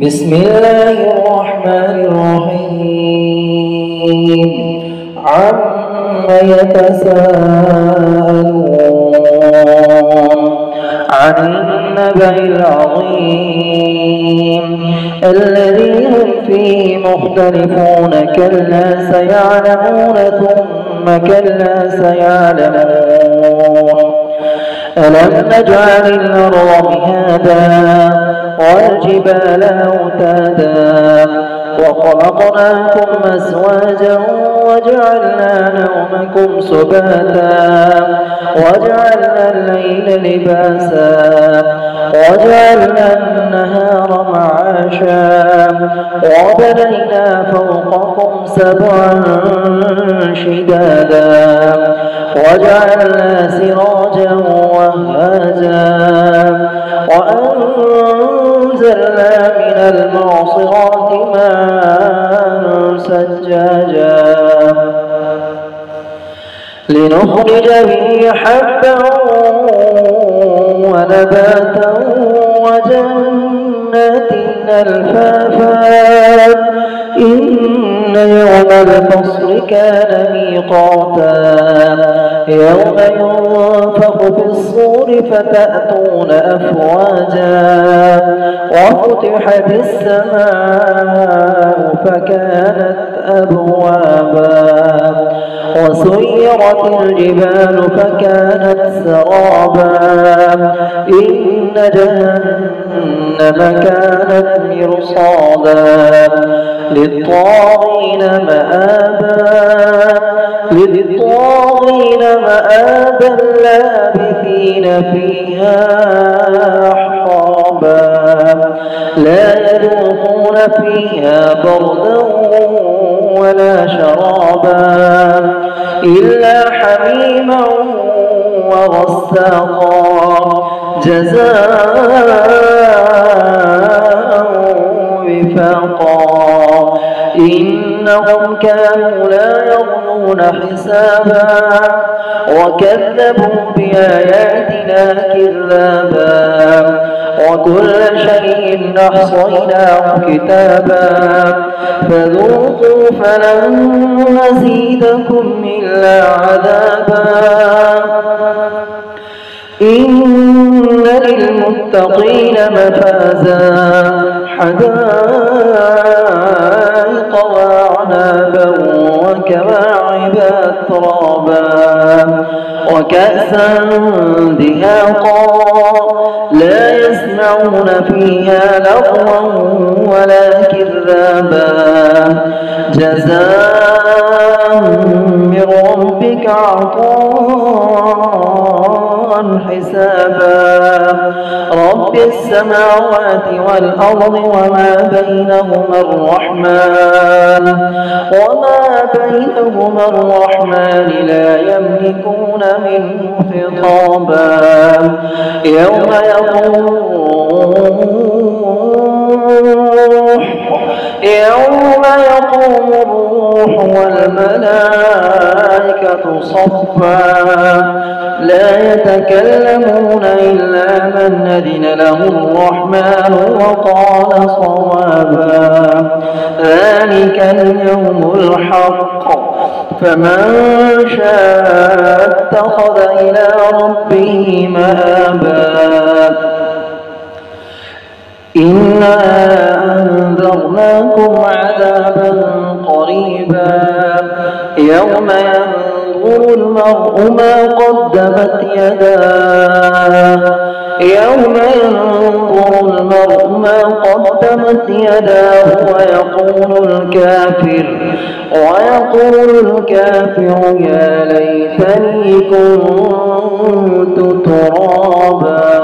بسم الله الرحمن الرحيم. عما يتساءلون عن النبأ العظيم الذي هم فيه مختلفون كلا سيعلمون ثم كلا سيعلمون. ألم نجعل الأرض مهادا والجبال أوتادا وخلقناكم أزواجا وجعلنا نومكم سباتا وجعلنا الليل لباسا وجعلنا النهار معاشا وبنينا فوقكم سبعا شدادا وجعلنا سراجا وهاجا وأنزلنا من المعصرات ماء ثجاجا لنخرج به حبا ونباتا وجنات ألفافا إن يوم الفصل كان ميقاتا يوم ينفخ في الصور فتأتون أفواجا وفتحت السماء فكانت أبوابا وسيرت الجبال فكانت سرابا إن جهنم كانت مرصادا للطاغين مآبا لابثين فيها أحقابا لا يذوقون فيها بردا ولا شرابا إلا حميما وغساقا جزاء وفاقا إنهم كانوا لا يرجون حسابا وكذبوا بآياتنا كذابا وكل شيء أحصيناه كتابا فذوقوا فلن نزيدكم إلا عذابا إن للمتقين مفازا حدائق وأعنابا وكواعب أترابا وكأسا دهاقا لا يسمعون فيها لغوا ولا كذابا جزاء من ربك عطاء حسابا رب السماوات والأرض وما بينهما الرحمن لا يملكون منه خطابا يوم يقوم الروح والملائكة صفا لا يتكلمون إلا من أذن له الرحمن وقال صوابا ذلك اليوم الحق فمن شاء اتخذ إلى ربه مآبا إنا أنذرناكم عذابا قريبا يوم ينظر المرء ما قدمت يداه ويقول الكافر يا ليتني كنت ترابا.